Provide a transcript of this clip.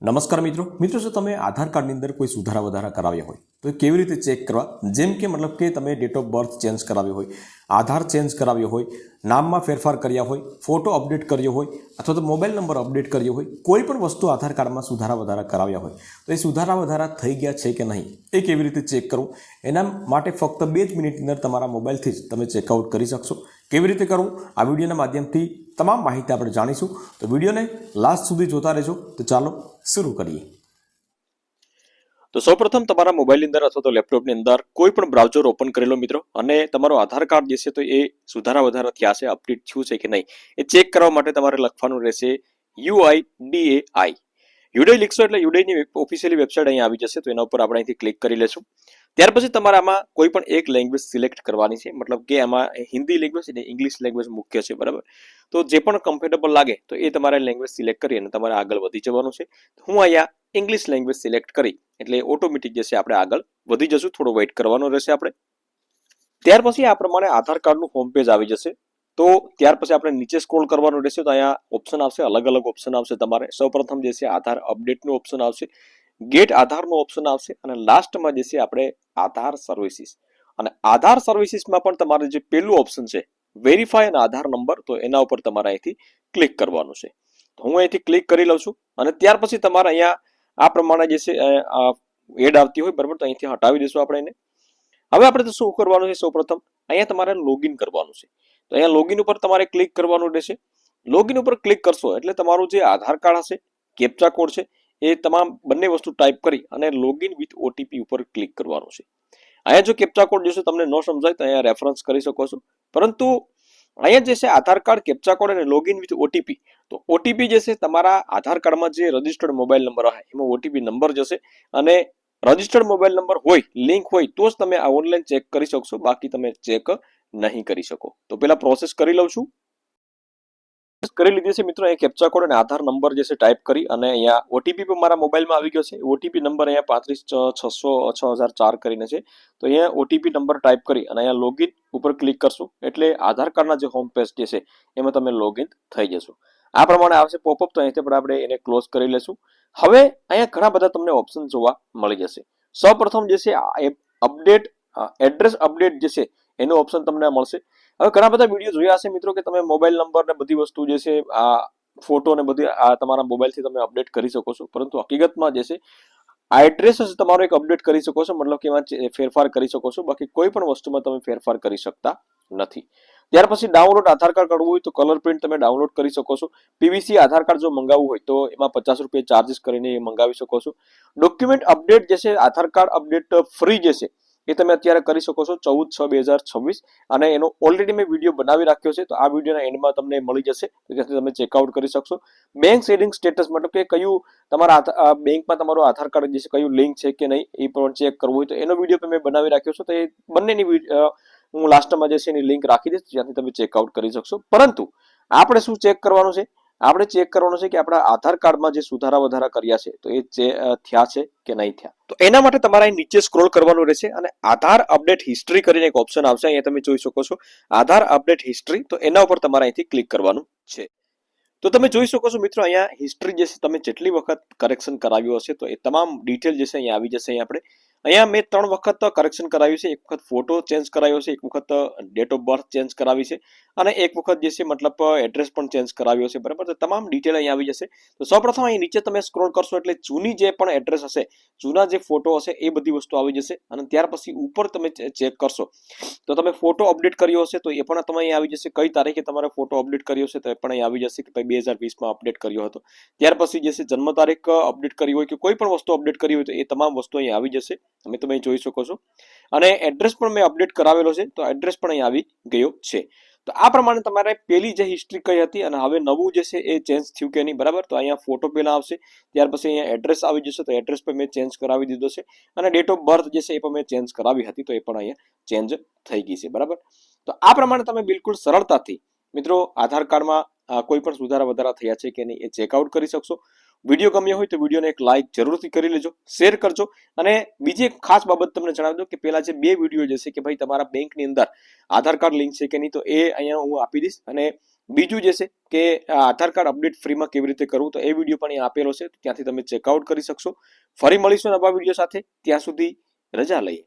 નમસ્કાર મિત્રો જો તમે આધાર કાર્ડની અંદર કોઈ સુધારા વધારા કરાવ્યા હોય તો એ કેવી રીતે ચેક કરવા? જેમ કે મતલબ કે તમે ડેટ ઓફ બર્થ ચેન્જ કરાવ્યો હોય, આધાર ચેન્જ કરાવ્યો હોય, નામમાં ફેરફાર કર્યા હોય, ફોટો અપડેટ કર્યો હોય અથવા તો મોબાઈલ નંબર અપડેટ કર્યો હોય, કોઈ પણ વસ્તુ આધાર કાર્ડમાં સુધારા વધારા કરાવ્યા હોય તો એ સુધારા વધારા થઈ ગયા છે કે નહીં એ કેવી રીતે ચેક કરવું? એના માટે ફક્ત 2 જ મિનિટની અંદર તમારા મોબાઈલથી જ તમે ચેકઆઉટ કરી શકશો. કેવી રીતે કરવું આ વિડીયોના માધ્યમથી તમામ માહિતી આપણે જાણીશું. તો વિડીયોને લાસ્ટ સુધી જોતા રહેજો. તો ચાલો શરૂ કરીએ. તો સૌપ્રથમ તમારા મોબાઈલની અંદર અથવા તો લેપટોપની અંદર કોઈ પણ બ્રાઉઝર ઓપન કરી લો મિત્રો, અને તમારો આધાર કાર્ડ જે છે તો એ સુધારા વધારા થયા છે, અપડેટ થયું છે કે નહીં એ ચેક કરવા માટે તમારે લખવાનું રહેશે UIDAI. યુડાઈ લીખશો એટલે યુડાઈની ઓફિશિયલી વેબસાઇટ અહીંયા આવી જશે. તો એના ઉપર આપણે અહીંથી ક્લિક કરી લેશું. ત્યાર પછી તમારે આમાં કોઈ પણ એક લેંગ્વેજ સિલેક્ટ કરવાની છે, મતલબ કે આમાં હિન્દી લેંગ્વેજ અને ઇંગ્લિશ લેંગ્વેજ મુખ્ય છે, બરાબર. તો જે પણ કમ્ફર્ટેબલ લાગે તો એ તમારે લેંગ્વેજ સિલેક્ટ કરી અને તમારે આગળ વધી જવાનું છે. હું અહીંયા ઇંગ્લિશ લેંગ્વેજ સિલેક્ટ કરી એટલે ઓટોમેટિક જે છે આપણે આગળ વધી જશું. થોડો વેઇટ કરવાનો રહેશે આપણે. ત્યાર પછી આ પ્રમાણે આધાર કાર્ડનું હોમ પેજ આવી જશે. તો ત્યાર પછી આપણે નીચે સ્ક્રોલ કરવાનું રહેશે. તો અહીંયા ઓપ્શન આવશે, અલગ અલગ ઓપ્શન આવશે. તમારે સૌપ્રથમ જે છે આધાર અપડેટનું ઓપ્શન આવશે, ગેટ આધારનો ઓપ્શન આવશે, અને લાસ્ટમાં જે છે આપણે આધાર સર્વિસીસ. અને આધાર સર્વિસીસમાં પણ તમારે જે પેલું ઓપ્શન છે વેરીફાઈ અને આધાર નંબર, તો એના ઉપર તમારે અહીંથી ક્લિક કરવાનું છે. તો હું અહીંથી ક્લિક કરી લઉં છું. અને ત્યાર પછી તમારે અહીંયા આ પ્રમાણે જે છે એડ આવતી હોય, બરાબર, તો અહીંથી હટાવી દઈશું આપણે એને. હવે આપણે શું કરવાનું છે? સૌપ્રથમ અહીંયા તમારે લોગિન કરવાનું છે. તો અહીંયા લોગિન ઉપર તમારે ક્લિક કરવાનું રહેશે. લોગિન ઉપર ક્લિક કરશો એટલે તમારું જે આધાર કાર્ડ હશે, કેપ્ચા કોડ છે, એ તમામ બંને વસ્તુ ટાઈપ કરી અને લોગિન વિથ ઓટીપી ઉપર ક્લિક કરવાનું છે. અહીંયા જો કેપ્ચા કોડ જોશે તમને ન સમજાય તો અહીંયા રેફરન્સ કરી શકો છો. પરંતુ અહીંયા જે છે આધાર કાર્ડ, કેપ્ચા કોડ અને લોગિન વિથ ઓટીપી, તો ઓટીપી જે છે તમારા આધાર કાર્ડમાં જે રજિસ્ટર્ડ મોબાઈલ નંબર હોય એમાં ઓટીપી નંબર જશે. અને રજિસ્ટર્ડ મોબાઈલ નંબર હોય, લિંક હોય તો જ તમે આ ઓનલાઈન ચેક કરી શકશો, બાકી તમે ચેક નહીં કરી શકો. તો પેલા પ્રોસેસ કરી લઉં છું. કરી લીધી છે મિત્રો. અહીંયા કેપ્ચા કોડ અને આધાર નંબર જે છે ટાઈપ કરી અને અહીંયા ઓટીપી પણ મારા મોબાઈલમાં આવી ગયો છે. ઓટીપી નંબર અહીંયા 356004 કરીને છે. તો અહીંયા ઓટીપી નંબર ટાઈપ કરી અને અહીંયા લોગિન ઉપર ક્લિક કરશું એટલે આધાર કાર્ડના જે હોમ પેજ જે છે એમાં તમે લોગિન થઈ જશો. આ પ્રમાણે આવશે પોપઅપ. તો અહીંથી પણ આપણે એને ક્લોઝ કરી લેશું. હવે અહીંયા ઘણા બધા તમને ઓપ્શન જોવા મળી જશે. સૌપ્રથમ જે છે અપડેટ એડ્રેસ અપડેટ જે છે એનું ઓપ્શન તમને મળશે. હવે ઘણા બધા વિડીયો જોયા હશે મિત્રો કે તમે મોબાઈલ નંબર ને બધી વસ્તુ જે છે આ ફોટો ને બધી આ તમારા મોબાઈલથી તમે અપડેટ કરી શકો છો. પરંતુ હકીકતમાં જે છે આ એડ્રેસ જ તમારો એક અપડેટ કરી શકો છો, મતલબ કે એમાં ફેરફાર કરી શકો છો. બાકી કોઈ પણ વસ્તુમાં તમે ફેરફાર કરી શકતા નથી. ત્યાર પછી ડાઉનલોડ આધાર કાર્ડ કરવું હોય તો કલર પ્રિન્ટ તમે ડાઉનલોડ કરી શકો છો. પીવીસી આધાર કાર્ડ જો મંગાવવું હોય તો એમાં 50 રૂપિયા ચાર્જીસ કરીને મંગાવી શકો છો. ડોક્યુમેન્ટ અપડેટ જે છે આધાર કાર્ડ અપડેટ ફ્રી જે છે એ તમે અત્યારે કરી શકો છો 14/6/2026. અને એનો ઓલરેડી મેં વિડીયો બનાવી રાખ્યો છે. તો આ વિડીયોના એન્ડમાં તમને મળી જશે, તો ત્યાંથી તમે ચેકઆઉટ કરી શકશો. બેંક સેવિંગ સ્ટેટસ મતલબ કે કયું તમારા બેંકમાં તમારું આધાર કાર્ડ જે છે કયું લિંક છે કે નહીં એ પણ ચેક કરવું હોય તો એનો વિડીયો પણ મેં બનાવી રાખ્યો છે. તો એ બંનેની હું લાસ્ટમાં જે છે એની લિંક રાખી દઈશ, જ્યાંથી તમે ચેકઆઉટ કરી શકશો. પરંતુ આપણે શું ચેક કરવાનું છે? આપણે ચેક કરવાનું છે કે આપણા આધાર કાર્ડમાં જે સુધારા વધારા કર્યા છે તો એ થયા છે કે નહીં થયા. તો એના માટે તમારે નીચે સ્ક્રોલ કરવાનું રહેશે અને આધાર અપડેટ હિસ્ટ્રી કરીને એક ઓપ્શન આવશે. અહીંયા તમે જોઈ શકો છો આધાર અપડેટ હિસ્ટ્રી. તો એના ઉપર તમારે અહીંથી ક્લિક કરવાનું છે. તો તમે જોઈ શકો છો મિત્રો અહીંયા હિસ્ટ્રી જે છે તમે જેટલી વખત કરેક્શન કરાવ્યું હશે તો એ તમામ ડિટેલ જે છે અહીંયા આવી જશે. અહીંયા મેં 3 વખત કરેક્શન કરાવ્યું છે. એક વખત ફોટો ચેન્જ કરાવ્યો છે, એક વખત ડેટ ઓફ બર્થ ચેન્જ કરાવી છે, અને એક વખત જે છે મતલબ એડ્રેસ પણ ચેન્જ કરાવ્યો છે, બરાબર. તો તમામ ડિટેલ અહીંયા આવી જશે. તો સૌપ્રથમ અહીં નીચે તમે સ્ક્રોલ કરશો એટલે જૂની જે પણ એડ્રેસ હશે, જૂના જે ફોટો હશે એ બધી વસ્તુ આવી જશે. અને ત્યાર પછી ઉપર તમે ચેક કરશો તો તમે ફોટો અપડેટ કર્યો હશે તો એ પણ તમે અહીંયા આવી જશે. કઈ તારીખે તમારે ફોટો અપડેટ કર્યો છે તો એ પણ અહીંયા આવી જશે કે ભાઈ 2020માં અપડેટ કર્યો હતો. ત્યાર પછી જે છે જન્મ તારીખ અપડેટ કરી હોય કે કોઈ પણ વસ્તુ અપડેટ કરી હોય તો એ તમામ વસ્તુ અહીંયા આવી જશે. તમે જોઈ શકો છો. અને એડ્રેસ પણ મેં અપડેટ કરાવેલો છે તો એડ્રેસ પણ અહીંયા આવી ગયો છે. તો આ પ્રમાણે તમારે પેલી જે હિસ્ટ્રી કઈ હતી અને હવે નવું જે છે એ ચેન્જ થયું કે નહીં, બરાબર. તો અહીંયા ફોટો પહેલા આવશે, ત્યાર પછી અહીંયા એડ્રેસ આવી જશે. તો એડ્રેસ પણ મેં ચેન્જ કરાવી દીધો છે. અને ડેટ ઓફ બર્થ જે છે એ પણ મેં ચેન્જ કરાવી હતી તો એ પણ અહીંયા ચેન્જ થઈ ગઈ છે, બરાબર. તો આ પ્રમાણે તમે બિલકુલ સરળતાથી મિત્રો આધાર કાર્ડમાં કોઈ પણ સુધારા વધારા થયા છે કે નહીં એ ચેકઆઉટ કરી શકશો. વિડીયો ગમ્યો હોય તો વિડીયોને એક લાઇક જરૂરથી કરી લેજો, શેર કરજો. અને બીજી એક ખાસ બાબત તમને જણાવી દઉં કે પેલા જે 2 વિડીયો જે છે કે ભાઈ તમારા બેંકની અંદર આધાર કાર્ડ લિંક છે કે નહીં, તો એ અહીંયા હું આપી દઈશ. અને બીજું જે છે કે આધાર કાર્ડ અપડેટ ફ્રીમાં કેવી રીતે કરવું, તો એ વિડીયો પણ અહીંયા આપેલો છે, ત્યાંથી તમે ચેકઆઉટ કરી શકશો. ફરી મળીશું નવા વિડીયો સાથે, ત્યાં સુધી રજા લઈએ.